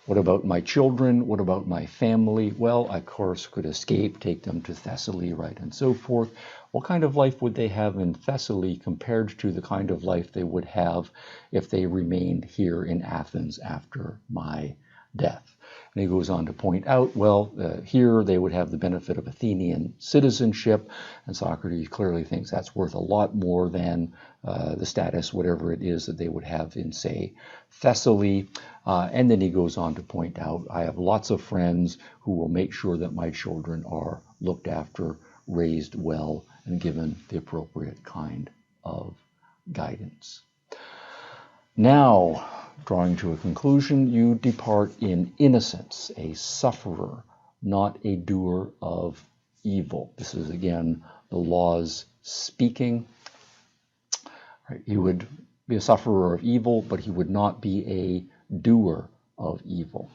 What about my children? What about my family? Well, I, of course, could escape, take them to Thessaly, right, and so forth. What kind of life would they have in Thessaly compared to the kind of life they would have if they remained here in Athens after my death? And he goes on to point out, well, here they would have the benefit of Athenian citizenship, and Socrates clearly thinks that's worth a lot more than the status, whatever it is, that they would have in, say, Thessaly. And then he goes on to point out, I have lots of friends who will make sure that my children are looked after, raised well, and given the appropriate kind of guidance. Now, drawing to a conclusion, you depart in innocence, a sufferer, not a doer of evil. This is, again, the laws speaking. Right? He would be a sufferer of evil, but he would not be a doer of evil.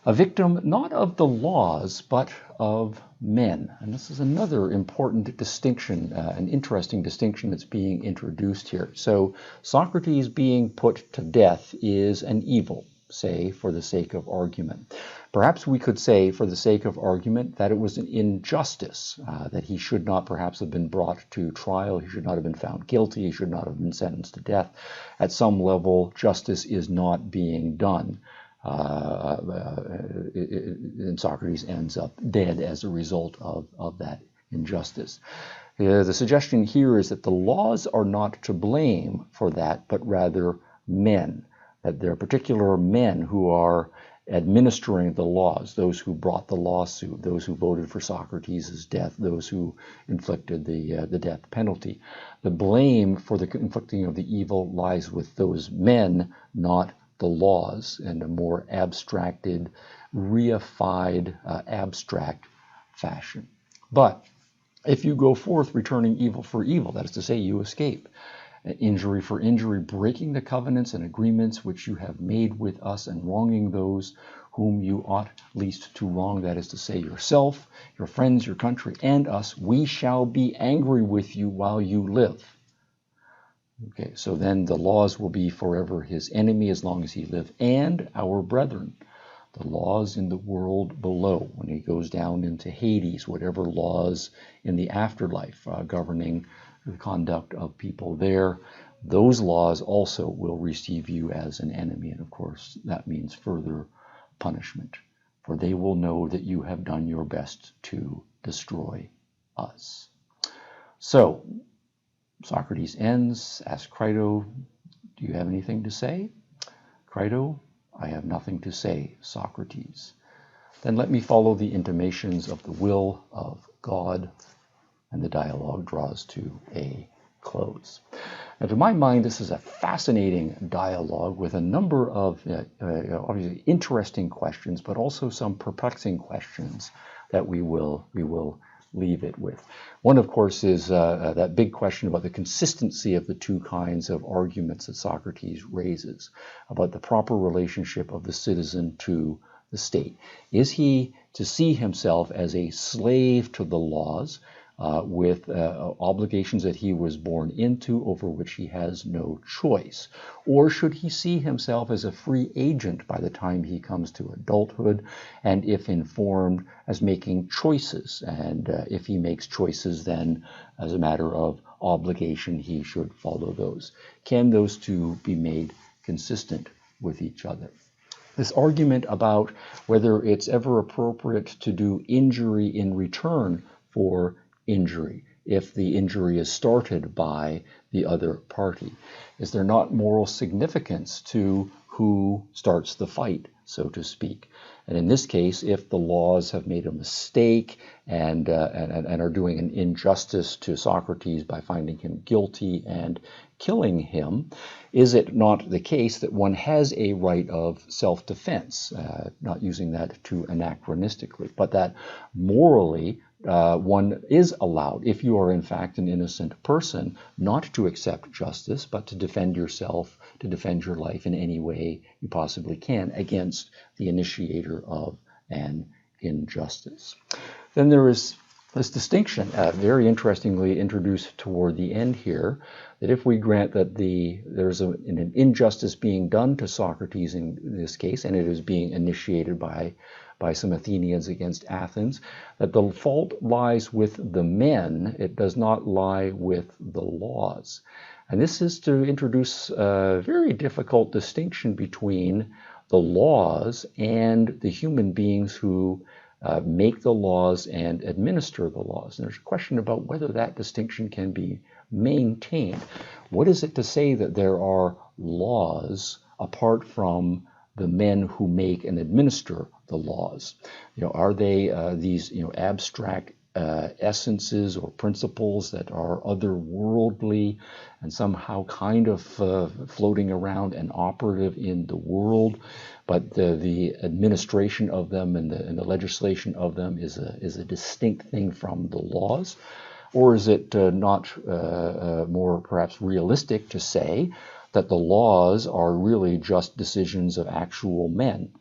A victim not of the laws, but of men. And this is another important distinction, an interesting distinction that's being introduced here. So Socrates being put to death is an evil, say, for the sake of argument. Perhaps we could say, for the sake of argument, that it was an injustice, that he should not perhaps have been brought to trial, he should not have been found guilty, he should not have been sentenced to death. At some level, justice is not being done. And Socrates ends up dead as a result of that injustice. The suggestion here is that the laws are not to blame for that, but rather men, that there are particular men who are administering the laws, those who brought the lawsuit, those who voted for Socrates' death, those who inflicted the death penalty. The blame for the inflicting of the evil lies with those men, not the laws, in a more abstracted, reified, abstract fashion. But if you go forth returning evil for evil, that is to say, you escape, injury for injury, breaking the covenants and agreements which you have made with us, and wronging those whom you ought least to wrong, that is to say, yourself, your friends, your country, and us, we shall be angry with you while you live. Okay, so then the laws will be forever his enemy as long as he lives, and our brethren, the laws in the world below, when he goes down into Hades, whatever laws in the afterlife governing the conduct of people there, those laws also will receive you as an enemy. And of course, that means further punishment, for they will know that you have done your best to destroy us. So Socrates ends, asks Crito, do you have anything to say? Crito, I have nothing to say, Socrates. Then let me follow the intimations of the will of God, and the dialogue draws to a close. Now, to my mind, this is a fascinating dialogue with a number of obviously interesting questions, but also some perplexing questions that we will leave it with. One, of course, is that big question about the consistency of the two kinds of arguments that Socrates raises about the proper relationship of the citizen to the state. Is he to see himself as a slave to the laws, with obligations that he was born into over which he has no choice? Or should he see himself as a free agent by the time he comes to adulthood, and if informed, as making choices? And if he makes choices, then as a matter of obligation, he should follow those. Can those two be made consistent with each other? This argument about whether it's ever appropriate to do injury in return for injury, if the injury is started by the other party. Is there not moral significance to who starts the fight, so to speak? And in this case, if the laws have made a mistake and are doing an injustice to Socrates by finding him guilty and killing him, is it not the case that one has a right of self-defense, not using that too anachronistically, but that morally one is allowed, if you are in fact an innocent person, not to accept justice, but to defend yourself, to defend your life in any way you possibly can against the initiator of an injustice. Then there is this distinction, very interestingly introduced toward the end here, that if we grant that there's an injustice being done to Socrates in this case, and it is being initiated by some Athenians against Athens, that the fault lies with the men, it does not lie with the laws. And this is to introduce a very difficult distinction between the laws and the human beings who make the laws and administer the laws. And there's a question about whether that distinction can be maintained. What is it to say that there are laws apart from the men who make and administer the laws? Are they these abstract essences or principles that are otherworldly and somehow kind of floating around and operative in the world, but the administration of them and the legislation of them is a distinct thing from the laws? Or is it not more perhaps realistic to say that the laws are really just decisions of actual men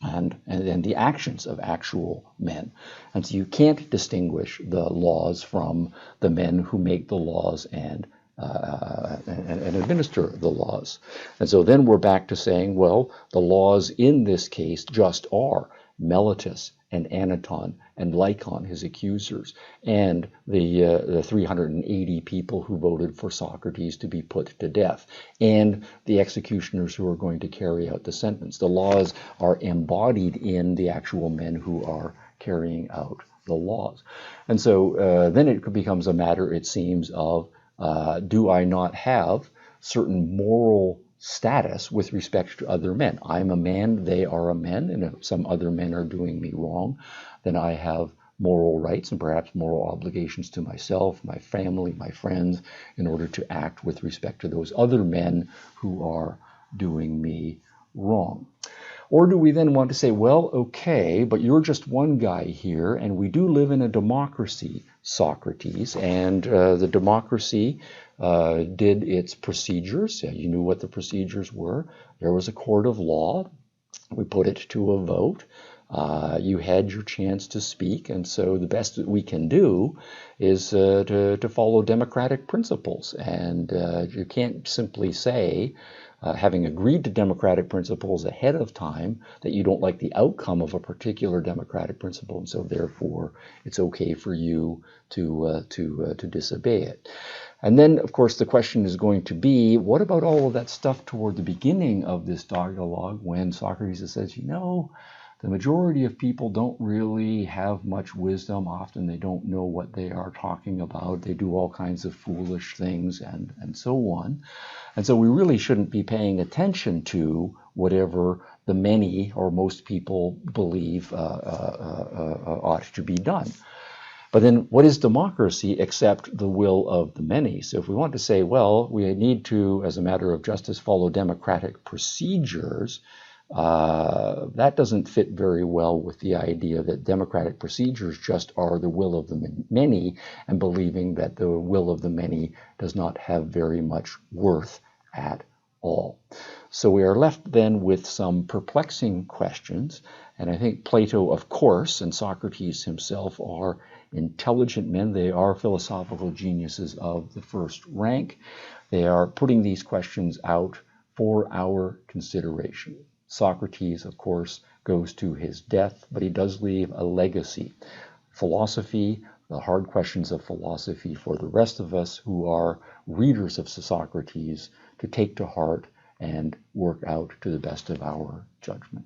and the actions of actual men? And so you can't distinguish the laws from the men who make the laws and administer the laws. And so then we're back to saying, well, the laws in this case just are Meletus and Anaton and Lycon, his accusers, and the 380 people who voted for Socrates to be put to death, and the executioners who are going to carry out the sentence. The laws are embodied in the actual men who are carrying out the laws. And so then it becomes a matter, it seems, of do I not have certain moral status with respect to other men? I'm a man, they are a man, and if some other men are doing me wrong, then I have moral rights and perhaps moral obligations to myself, my family, my friends, in order to act with respect to those other men who are doing me wrong. Or do we then want to say, well, okay, but you're just one guy here, and we do live in a democracy, Socrates, and the democracy did its procedures. You knew what the procedures were. There was a court of law. We put it to a vote. You had your chance to speak, and so the best that we can do is to follow democratic principles. And you can't simply say, having agreed to democratic principles ahead of time, that you don't like the outcome of a particular democratic principle, and so therefore it's okay for you to disobey it. And then, of course, the question is going to be, what about all of that stuff toward the beginning of this dialogue when Socrates says, The majority of people don't really have much wisdom. Often they don't know what they are talking about. They do all kinds of foolish things and so on. And so we really shouldn't be paying attention to whatever the many or most people believe ought to be done. But then what is democracy except the will of the many? So if we want to say, well, we need to, as a matter of justice, follow democratic procedures, that doesn't fit very well with the idea that democratic procedures just are the will of the many, and believing that the will of the many does not have very much worth at all. So we are left then with some perplexing questions, and I think Plato, of course, and Socrates himself are intelligent men. They are philosophical geniuses of the first rank. They are putting these questions out for our consideration. Socrates, of course, goes to his death, but he does leave a legacy. Philosophy, the hard questions of philosophy for the rest of us who are readers of Socrates to take to heart and work out to the best of our judgment.